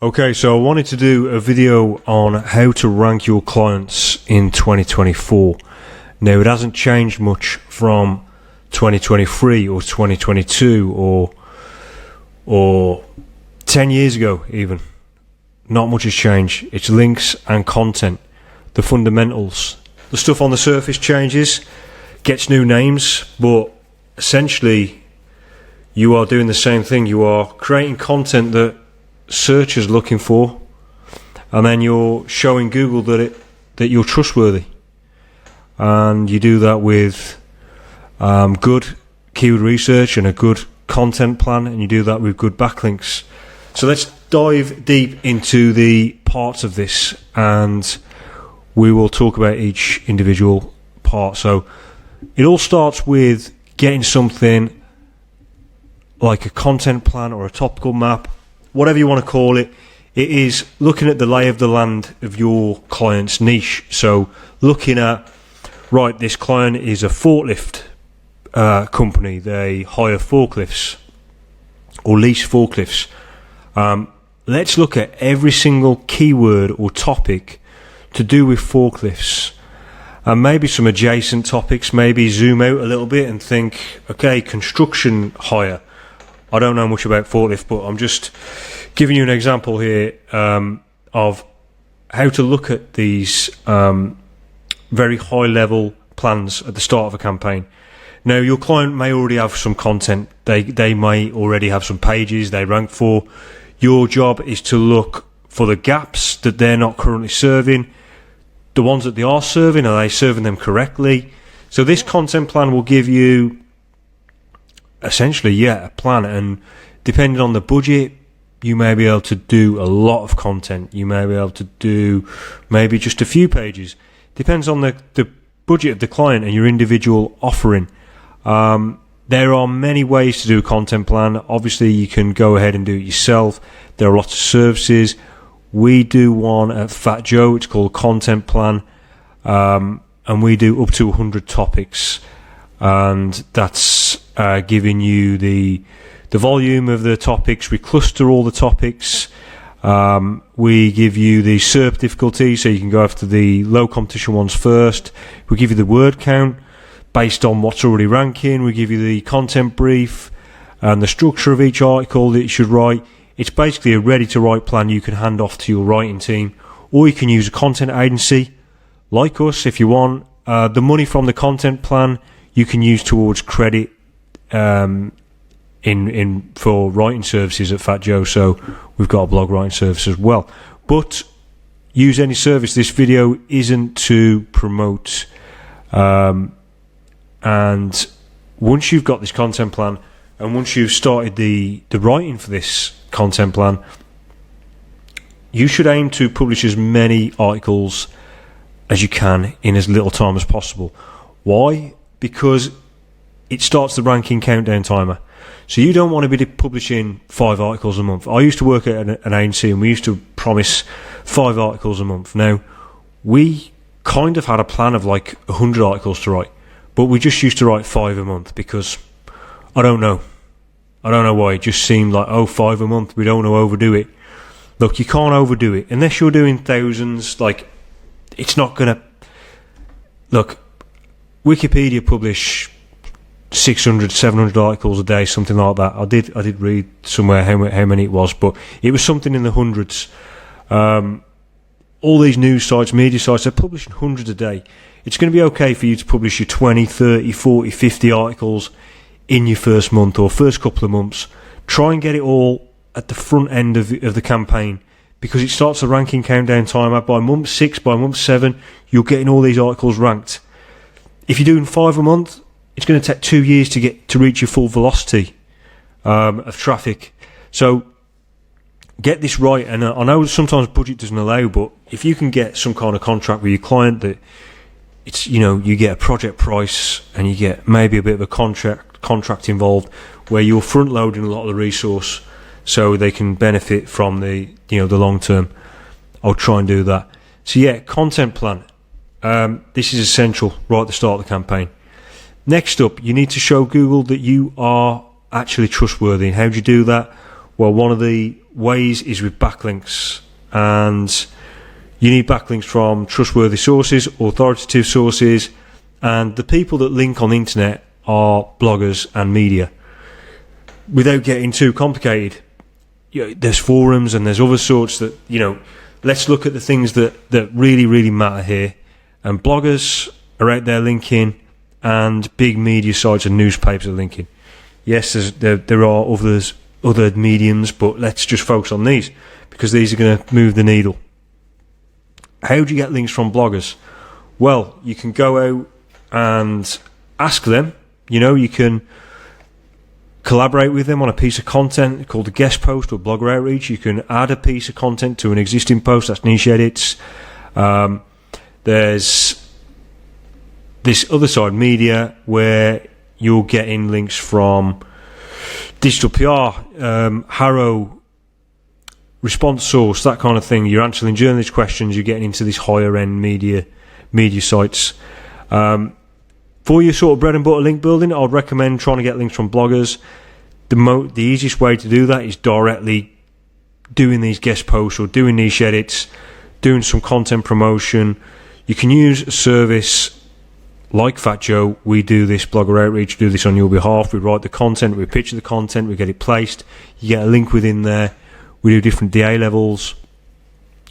Okay, so I wanted to do a video on how to rank your clients in 2024. Now, it hasn't changed much from 2023 or 2022 or 10 years ago even. Not much has changed. It's links and content, the fundamentals. The stuff on the surface changes, gets new names, but essentially you are doing the same thing. You are creating content that searchers looking for, and then you're showing Google that you're trustworthy, and you do that with good keyword research and a good content plan, and you do that with good backlinks. So let's dive deep into the parts of this, and we will talk about each individual part. So it all starts with getting something like a content plan or a topical map, whatever you want to call it. It is looking at the lay of the land of your client's niche. So looking at, right, this client is a forklift company. They hire forklifts or lease forklifts. Let's look at every single keyword or topic to do with forklifts, and maybe some adjacent topics. Maybe zoom out a little bit and think, okay, construction hire. I don't know much about forklift, but I'm just giving you an example here of how to look at these very high level plans at the start of a campaign. Now, your client may already have some content. They may already have some pages they rank for. Your job is to look for the gaps that they're not currently serving. The ones that they are serving, are they serving them correctly? So this content plan will give you essentially, a plan, and depending on the budget, you may be able to do a lot of content. You may be able to do maybe just a few pages. Depends on the budget of the client and your individual offering. There are many ways to do a content plan. Obviously, you can go ahead and do it yourself. There are lots of services. We do one at Fat Joe. It's called Content Plan, and we do up to 100 topics, and that's giving you the volume of the topics. We cluster all the topics. We give you the SERP difficulty, so you can go after the low competition ones first. We give you the word count based on what's already ranking. We give you the content brief and the structure of each article that you should write. It's basically a ready to write plan you can hand off to your writing team, or you can use a content agency like us if you want. The money from the content plan you can use towards credit in for writing services at Fat Joe. So we've got a blog writing service as well. But use any service. This video isn't to promote. And once you've got this content plan, and once you've started the writing for this content plan, you should aim to publish as many articles as you can in as little time as possible. Why? Because it starts the ranking countdown timer. So you don't want to be publishing 5 articles a month. I used to work at an agency, and we used to promise 5 articles a month. Now, we kind of had a plan of like 100 articles to write, but we just used to write 5 a month because I don't know why. It just seemed like, 5 a month, we don't want to overdo it. Look, you can't overdo it unless you're doing thousands. Like, it's not gonna look. Wikipedia publish 600, 700 articles a day, something like that. I did read somewhere how many it was, but it was something in the hundreds. All these news sites, media sites, they're publishing hundreds a day. It's going to be okay for you to publish your 20, 30, 40, 50 articles in your first month or first couple of months. Try and get it all at the front end of the campaign, because it starts a ranking countdown timer. By month 6, by month 7, you're getting all these articles ranked. If you're doing 5 a month, it's going to take 2 years to reach your full velocity of traffic. So get this right. And I know sometimes budget doesn't allow, but if you can get some kind of contract with your client that it's, you get a project price and you get maybe a bit of a contract involved where you're front loading a lot of the resource so they can benefit from the long term, I'll try and do that. So content plan. This is essential right at the start of the campaign. Next up, you need to show Google that you are actually trustworthy. And how do you do that? Well, one of the ways is with backlinks, and you need backlinks from trustworthy sources, authoritative sources, and the people that link on the internet are bloggers and media. Without getting too complicated, there's forums and there's other sorts that, let's look at the things that really, really matter here. And bloggers are out there linking, and big media sites and newspapers are linking. Yes, there are other mediums, but let's just focus on these because these are going to move the needle. How do you get links from bloggers? Well, you can go out and ask them. You can collaborate with them on a piece of content called a guest post or blogger outreach. You can add a piece of content to an existing post. That's niche edits. There's this other side, media, where you're getting links from digital PR, Harrow, Response Source, that kind of thing. You're answering journalist questions. You're getting into these higher end media sites. For your sort of bread and butter link building, I'd recommend trying to get links from bloggers. The easiest way to do that is directly doing these guest posts or doing niche edits, doing some content promotion. You can use a service like Fat Joe. We do this blogger outreach, do this on your behalf. We write the content, we picture the content, we get it placed. You get a link within there. We do different DA levels.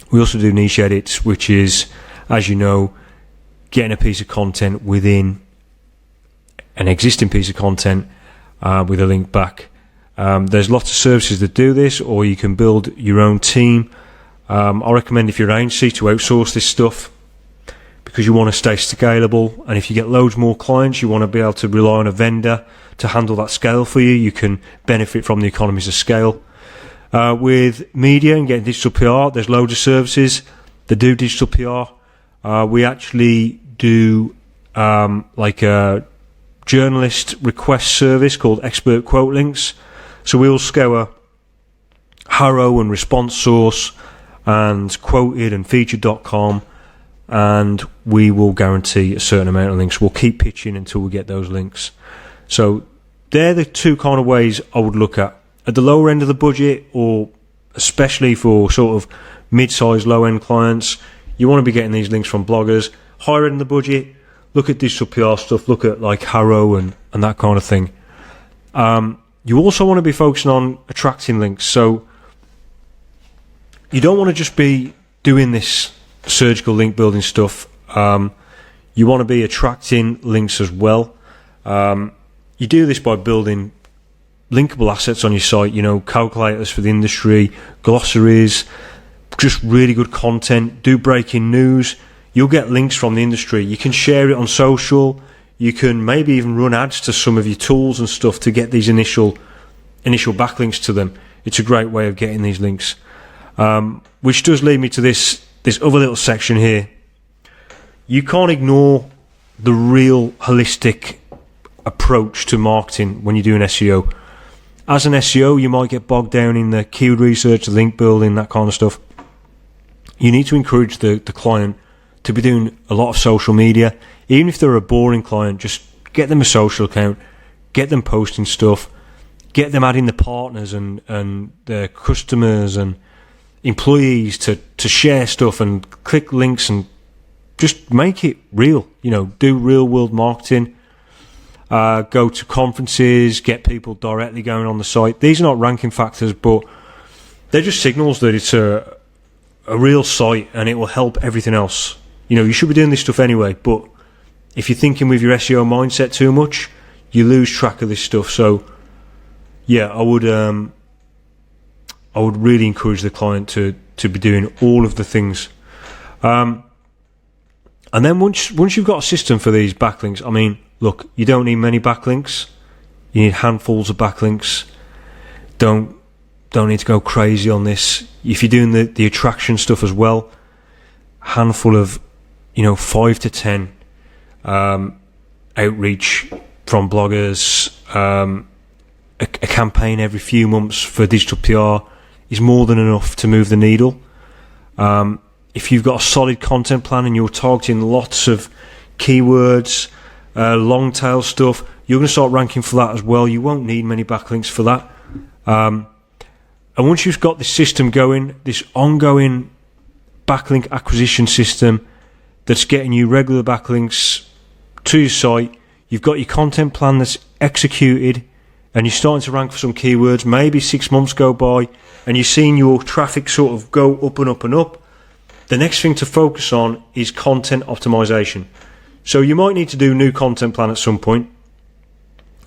We also do niche edits, which is, as you know, getting a piece of content within an existing piece of content with a link back. There's lots of services that do this, or you can build your own team. I recommend, if you're an agency, to outsource this stuff because you want to stay scalable. And if you get loads more clients, you want to be able to rely on a vendor to handle that scale for you. You can benefit from the economies of scale. With media and getting digital PR, there's loads of services that do digital PR. We actually do like a journalist request service called Expert Quote Links. So we'll scour Harrow and Response Source and Quoted and Featured.com, and we will guarantee a certain amount of links. We'll keep pitching until we get those links. So they're the two kind of ways I would look at. At the lower end of the budget, or especially for sort of mid-sized, low-end clients, you want to be getting these links from bloggers. Higher end of the budget, look at digital PR stuff, look at like Harrow and that kind of thing. You also want to be focusing on attracting links. So you don't want to just be doing this surgical link building stuff. You want to be attracting links as well. You do this by building linkable assets on your site, calculators for the industry, glossaries, just really good content. Do breaking news. You'll get links from the industry. You can share it on social. You can maybe even run ads to some of your tools and stuff to get these initial backlinks to them. It's a great way of getting these links. Which does lead me to this other little section here. You can't ignore the real holistic approach to marketing when you're doing SEO. As an SEO, you might get bogged down in the keyword research, the link building, that kind of stuff. You need to encourage the client to be doing a lot of social media. Even if they're a boring client, just get them a social account, get them posting stuff, get them adding the partners and their customers and employees to share stuff and click links and just make it real. Do real world marketing. Go to conferences, get people directly going on the site. These are not ranking factors, but they're just signals that it's a real site and it will help everything else. You should be doing this stuff anyway, but if you're thinking with your SEO mindset too much, you lose track of this stuff. So yeah, I would really encourage the client to be doing all of the things. And then once you've got a system for these backlinks, I mean, look, you don't need many backlinks. You need handfuls of backlinks. Don't need to go crazy on this. If you're doing the attraction stuff as well, handful of 5 to 10 outreach from bloggers, a campaign every few months for digital PR is more than enough to move the needle. If you've got a solid content plan and you're targeting lots of keywords, long tail stuff, you're going to start ranking for that as well. You won't need many backlinks for that. And once you've got this system going, this ongoing backlink acquisition system that's getting you regular backlinks to your site, you've got your content plan that's executed, and you're starting to rank for some keywords, maybe 6 months go by, and you're seeing your traffic sort of go up and up and up. The next thing to focus on is content optimization. So you might need to do a new content plan at some point,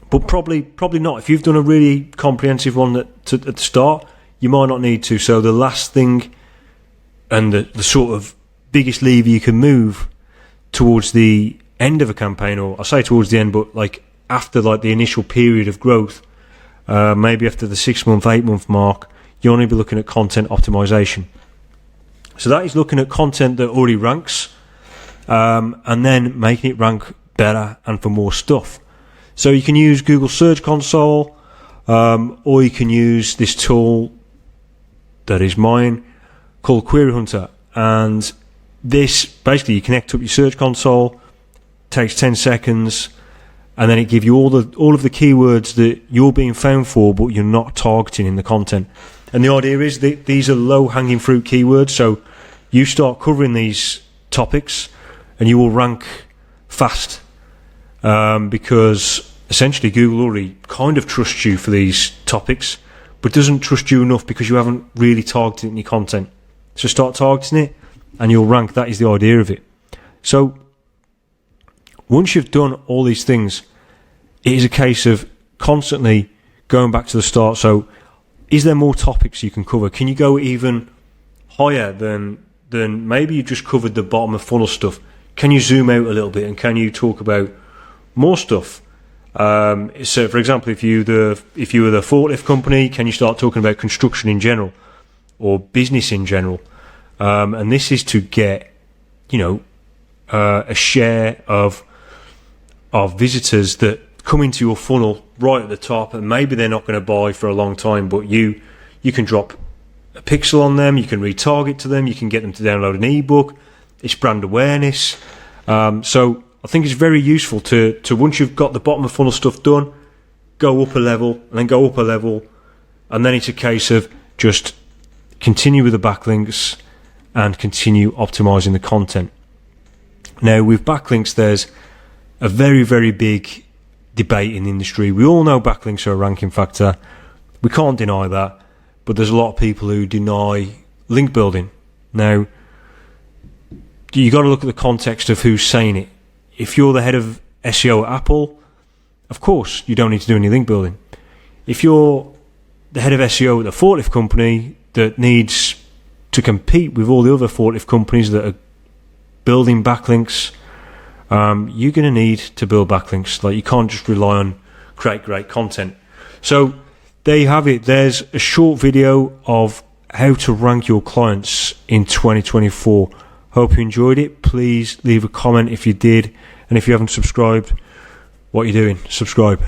but probably not. If you've done a really comprehensive one at the start, you might not need to. So the last thing and the sort of biggest lever you can move towards the end of a campaign, or I say towards the end, but like after like the initial period of growth, maybe after the 6 month, 8 month mark, you only be looking at content optimization. So that is looking at content that already ranks, and then making it rank better and for more stuff. So you can use Google Search Console, or you can use this tool that is mine called Query Hunter. And this, basically you connect up your Search Console, takes 10 seconds, and then it gives you all of the keywords that you're being found for but you're not targeting in the content. And the idea is that these are low hanging fruit keywords, so you start covering these topics and you will rank fast, because essentially Google already kind of trusts you for these topics, but doesn't trust you enough because you haven't really targeted it in your content. So start targeting it and you'll rank. That is the idea of it. So once you've done all these things, it is a case of constantly going back to the start. So is there more topics you can cover? Can you go even higher than maybe you just covered the bottom of funnel stuff? Can you zoom out a little bit and can you talk about more stuff? So for example, if you were the forklift company, can you start talking about construction in general or business in general? And this is to get, a share of visitors that come into your funnel right at the top, and maybe they're not going to buy for a long time, but you can drop a pixel on them, you can retarget to them, you can get them to download an ebook. It's brand awareness. So I think it's very useful to once you've got the bottom of funnel stuff done, go up a level and then go up a level, and then it's a case of just continue with the backlinks and continue optimizing the content. Now with backlinks, there's a very, very big debate in the industry. We all know backlinks are a ranking factor. We can't deny that, but there's a lot of people who deny link building. Now, you got to look at the context of who's saying it. If you're the head of SEO at Apple, of course you don't need to do any link building. If you're the head of SEO at a forklift company that needs to compete with all the other forklift companies that are building backlinks, you're going to need to build backlinks. Like, you can't just rely on create great content. So there you have it. There's a short video of how to rank your clients in 2024. Hope you enjoyed it. Please leave a comment if you did, and if you haven't subscribed, what are you doing? Subscribe.